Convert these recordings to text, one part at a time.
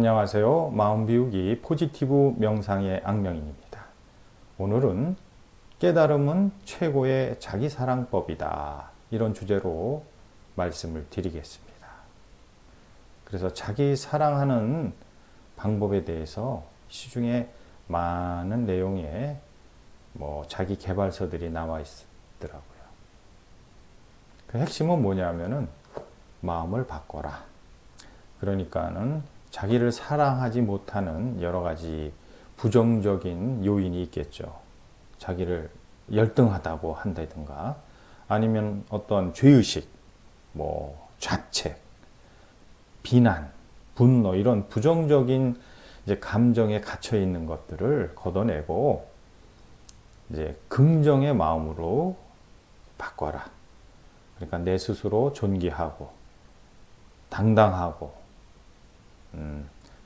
안녕하세요. 마음비우기 포지티브 명상의 악명인입니다. 오늘은 깨달음은 최고의 자기사랑법이다. 이런 주제로 말씀을 드리겠습니다. 그래서 자기 사랑하는 방법에 대해서 시중에 많은 내용의 자기 개발서들이 나와 있더라고요. 그 핵심은 뭐냐면은 마음을 바꿔라. 그러니까는 자기를 사랑하지 못하는 여러 가지 부정적인 요인이 있겠죠. 자기를 열등하다고 한다든가, 아니면 어떤 죄의식, 자책, 비난, 분노, 이런 부정적인 이제 감정에 갇혀 있는 것들을 걷어내고, 이제 긍정의 마음으로 바꿔라. 그러니까 내 스스로 존귀하고, 당당하고,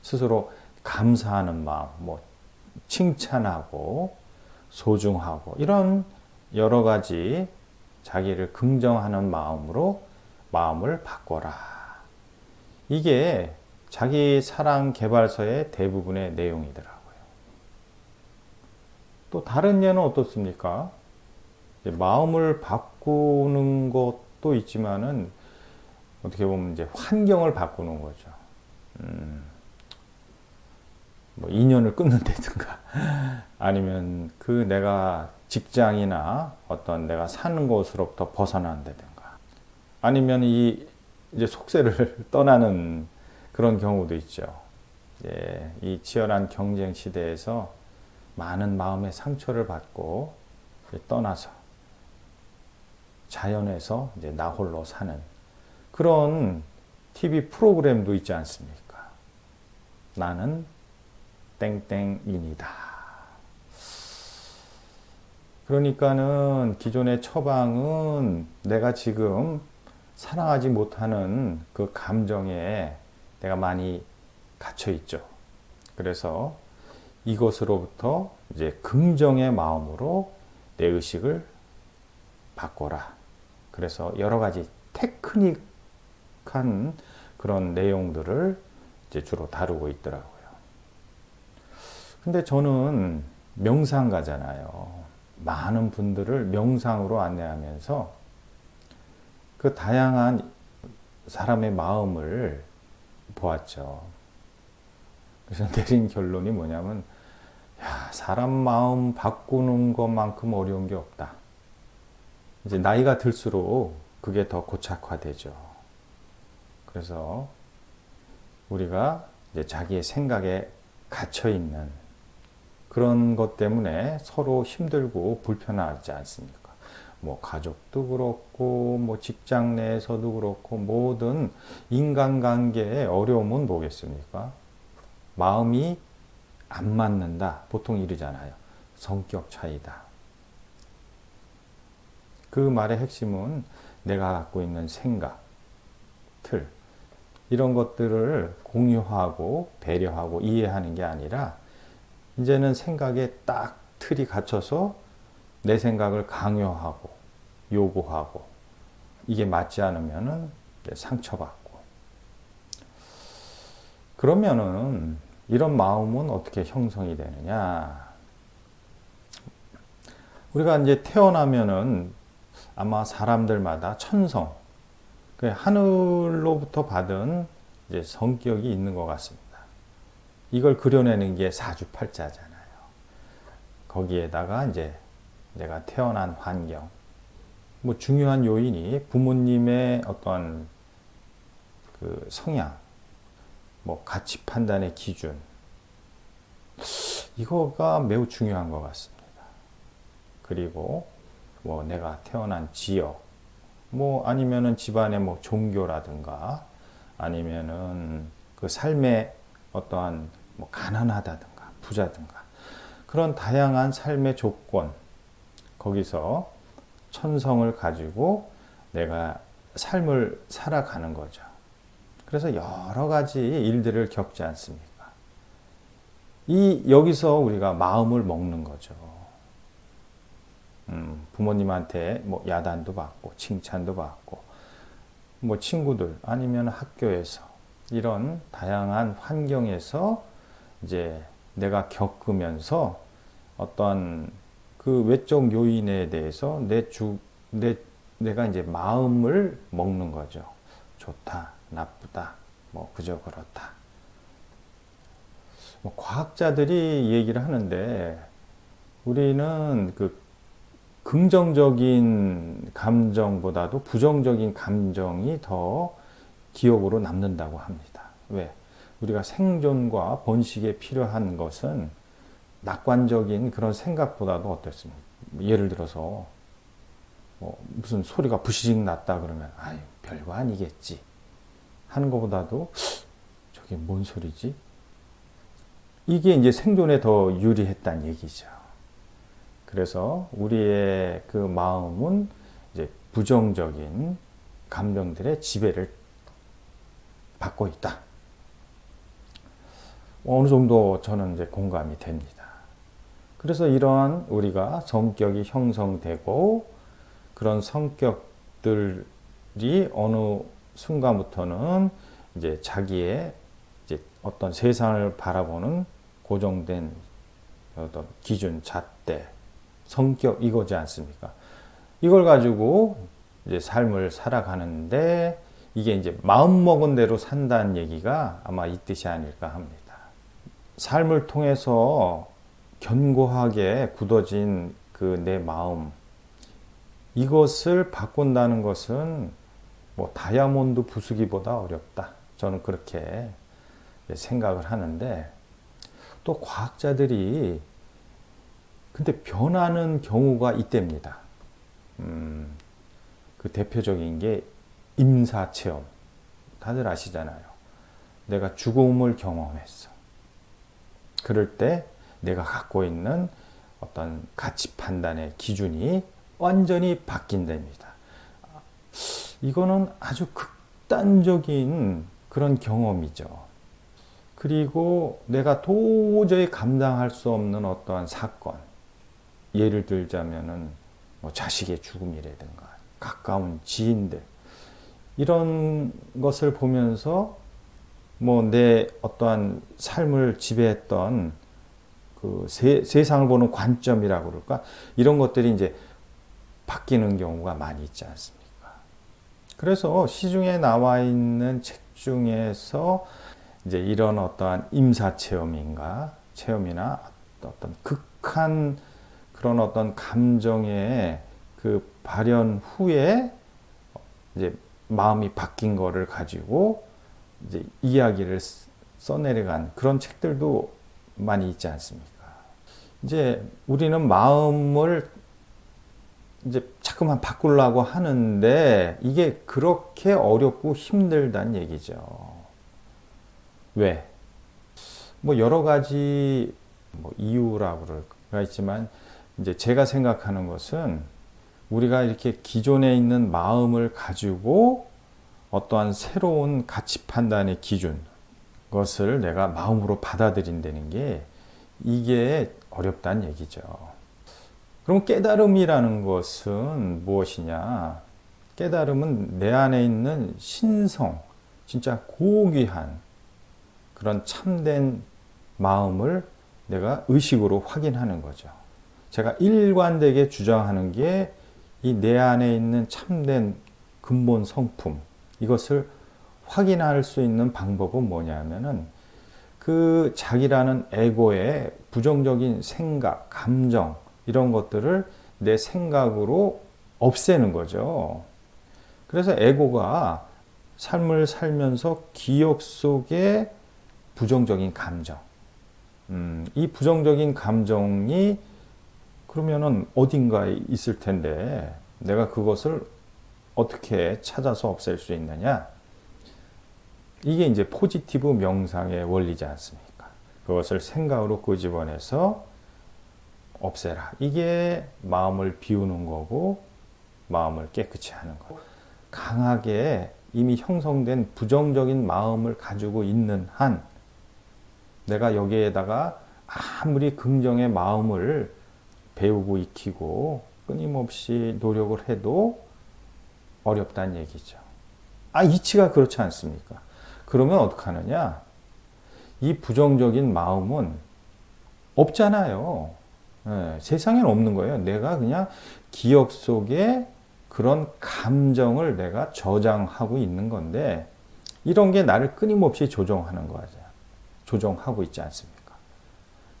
스스로 감사하는 마음, 칭찬하고, 소중하고, 이런 여러 가지 자기를 긍정하는 마음으로 마음을 바꿔라. 이게 자기 사랑 개발서의 대부분의 내용이더라고요. 또 다른 예는 어떻습니까? 마음을 바꾸는 것도 있지만은 어떻게 보면 이제 환경을 바꾸는 거죠. 인연을 끊는다든가, 아니면 내가 직장이나 어떤 내가 사는 곳으로부터 벗어난다든가, 아니면 이제 속세를 떠나는 그런 경우도 있죠. 이 치열한 경쟁 시대에서 많은 마음의 상처를 받고 떠나서 자연에서 이제 나 홀로 사는 그런 TV 프로그램도 있지 않습니까? 나는 땡땡인이다. 그러니까는 기존의 처방은 내가 지금 사랑하지 못하는 그 감정에 내가 많이 갇혀 있죠. 그래서 이것으로부터 이제 긍정의 마음으로 내 의식을 바꿔라. 그래서 여러 가지 테크닉한 그런 내용들을 이제 주로 다루고 있더라고요. 근데 저는 명상가잖아요. 많은 분들을 명상으로 안내하면서 그 다양한 사람의 마음을 보았죠. 그래서 내린 결론이 뭐냐면, 사람 마음 바꾸는 것만큼 어려운 게 없다. 이제 나이가 들수록 그게 더 고착화되죠. 그래서 우리가 이제 자기의 생각에 갇혀 있는 그런 것 때문에 서로 힘들고 불편하지 않습니까? 가족도 그렇고, 직장 내에서도 그렇고, 모든 인간관계의 어려움은 뭐겠습니까? 마음이 안 맞는다. 보통 이러잖아요. 성격 차이다. 그 말의 핵심은 내가 갖고 있는 생각, 틀, 이런 것들을 공유하고 배려하고 이해하는 게 아니라, 이제는 생각에 딱 틀이 갇혀서 내 생각을 강요하고 요구하고, 이게 맞지 않으면은 상처받고. 그러면은 이런 마음은 어떻게 형성이 되느냐? 우리가 이제 태어나면은 아마 사람들마다 천성, 하늘로부터 받은 이제 성격이 있는 것 같습니다. 이걸 그려내는 게 사주팔자잖아요. 거기에다가 이제 내가 태어난 환경, 중요한 요인이 부모님의 어떤 그 성향, 가치 판단의 기준, 이거가 매우 중요한 것 같습니다. 그리고 내가 태어난 지역, 아니면은 집안의 종교라든가, 아니면은 그 삶의 어떠한 가난하다든가 부자든가, 그런 다양한 삶의 조건, 거기서 천성을 가지고 내가 삶을 살아가는 거죠. 그래서 여러 가지 일들을 겪지 않습니까? 여기서 우리가 마음을 먹는 거죠. 부모님한테 야단도 받고 칭찬도 받고, 친구들 아니면 학교에서 이런 다양한 환경에서 이제 내가 겪으면서 어떤 그 외적 요인에 대해서 내가 이제 마음을 먹는 거죠. 좋다, 나쁘다, 뭐 그저 그렇다. 뭐 과학자들이 얘기를 하는데 우리는 그 긍정적인 감정보다도 부정적인 감정이 더 기억으로 남는다고 합니다. 왜? 우리가 생존과 번식에 필요한 것은 낙관적인 그런 생각보다도 어떻습니까? 예를 들어서 뭐 무슨 소리가 부시직 났다 그러면 아유 별거 아니겠지 하는 것보다도 저게 뭔 소리지? 이게 이제 생존에 더 유리했다는 얘기죠. 그래서 우리의 그 마음은 이제 부정적인 감정들의 지배를 받고 있다. 어느 정도 저는 이제 공감이 됩니다. 그래서 이러한 우리가 성격이 형성되고 그런 성격들이 어느 순간부터는 이제 자기의 이제 어떤 세상을 바라보는 고정된 어떤 기준, 잣대, 성격 이거지 않습니까? 이걸 가지고 이제 삶을 살아가는데 이게 이제 마음먹은 대로 산다는 얘기가 아마 이 뜻이 아닐까 합니다. 삶을 통해서 견고하게 굳어진 그 내 마음, 이것을 바꾼다는 것은 뭐 다이아몬드 부수기보다 어렵다. 저는 그렇게 생각을 하는데 또 과학자들이 근데 변하는 경우가 있답니다. 그 대표적인 게 임사체험. 다들 아시잖아요. 내가 죽음을 경험했어. 그럴 때 내가 갖고 있는 어떤 가치 판단의 기준이 완전히 바뀐답니다. 이거는 아주 극단적인 그런 경험이죠. 그리고 내가 도저히 감당할 수 없는 어떠한 사건, 예를 들자면은 뭐 자식의 죽음이라든가 가까운 지인들, 이런 것을 보면서 뭐 내 어떠한 삶을 지배했던 그 세상을 보는 관점이라고 그럴까? 이런 것들이 이제 바뀌는 경우가 많이 있지 않습니까? 그래서 시중에 나와 있는 책 중에서 이제 이런 어떠한 임사체험인가, 체험이나 어떤 극한 그런 어떤 감정의 그 발현 후에 이제 마음이 바뀐 거를 가지고 이제 이야기를 써내려간 그런 책들도 많이 있지 않습니까? 이제 우리는 마음을 이제 자꾸만 바꾸려고 하는데 이게 그렇게 어렵고 힘들다는 얘기죠. 왜? 뭐 여러 가지 뭐 이유라고 그럴까 있지만 이제 제가 생각하는 것은 우리가 이렇게 기존에 있는 마음을 가지고 어떠한 새로운 가치 판단의 기준, 것을 내가 마음으로 받아들인다는 게 이게 어렵다는 얘기죠. 그럼 깨달음이라는 것은 무엇이냐? 깨달음은 내 안에 있는 신성, 진짜 고귀한 그런 참된 마음을 내가 의식으로 확인하는 거죠. 제가 일관되게 주장하는 게 이 내 안에 있는 참된 근본 성품, 이것을 확인할 수 있는 방법은 뭐냐면은 그 자기라는 에고의 부정적인 생각, 감정, 이런 것들을 내 생각으로 없애는 거죠. 그래서 에고가 삶을 살면서 기억 속에 부정적인 감정, 이 부정적인 감정이 그러면은 어딘가에 있을 텐데 내가 그것을 어떻게 찾아서 없앨 수 있느냐? 이게 이제 포지티브 명상의 원리지 않습니까? 그것을 생각으로 끄집어내서 없애라. 이게 마음을 비우는 거고 마음을 깨끗이 하는 거. 강하게 이미 형성된 부정적인 마음을 가지고 있는 한 내가 여기에다가 아무리 긍정의 마음을 배우고 익히고 끊임없이 노력을 해도 어렵다는 얘기죠. 이치가 그렇지 않습니까? 그러면 어떡하느냐? 이 부정적인 마음은 없잖아요. 세상엔 없는 거예요. 내가 그냥 기억 속에 그런 감정을 내가 저장하고 있는 건데, 이런 게 나를 끊임없이 조종하는 거죠. 조종하고 있지 않습니까?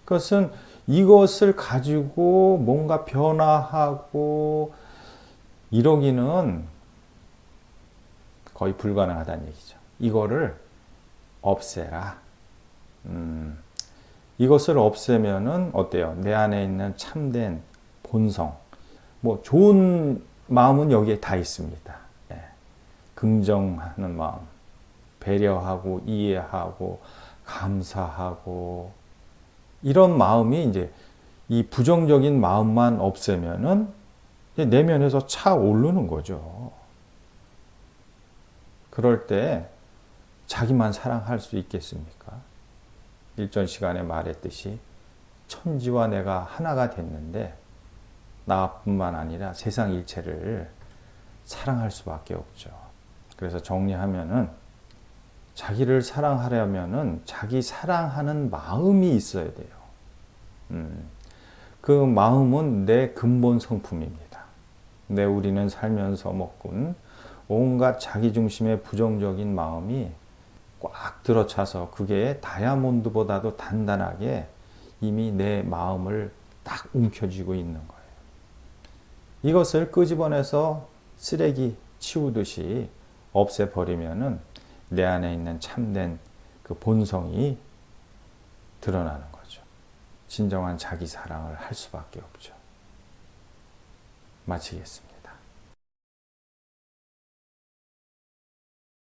그것은 이것을 가지고 뭔가 변화하고 이러기는 거의 불가능하다는 얘기죠. 이거를 없애라. 이것을 없애면은 어때요? 내 안에 있는 참된 본성, 뭐 좋은 마음은 여기에 다 있습니다. 예. 긍정하는 마음, 배려하고 이해하고 감사하고 이런 마음이 이제 이 부정적인 마음만 없애면은 내면에서 차오르는 거죠. 그럴 때 자기만 사랑할 수 있겠습니까? 일전 시간에 말했듯이 천지와 내가 하나가 됐는데 나뿐만 아니라 세상 일체를 사랑할 수밖에 없죠. 그래서 정리하면은 자기를 사랑하려면은 자기 사랑하는 마음이 있어야 돼요. 그 마음은 내 근본 성품입니다. 우리는 살면서 먹군 온갖 자기중심의 부정적인 마음이 꽉 들어차서 그게 다이아몬드보다도 단단하게 이미 내 마음을 딱 움켜쥐고 있는 거예요. 이것을 끄집어내서 쓰레기 치우듯이 없애버리면은 내 안에 있는 참된 그 본성이 드러나는 거죠. 진정한 자기 사랑을 할 수밖에 없죠. 마치겠습니다.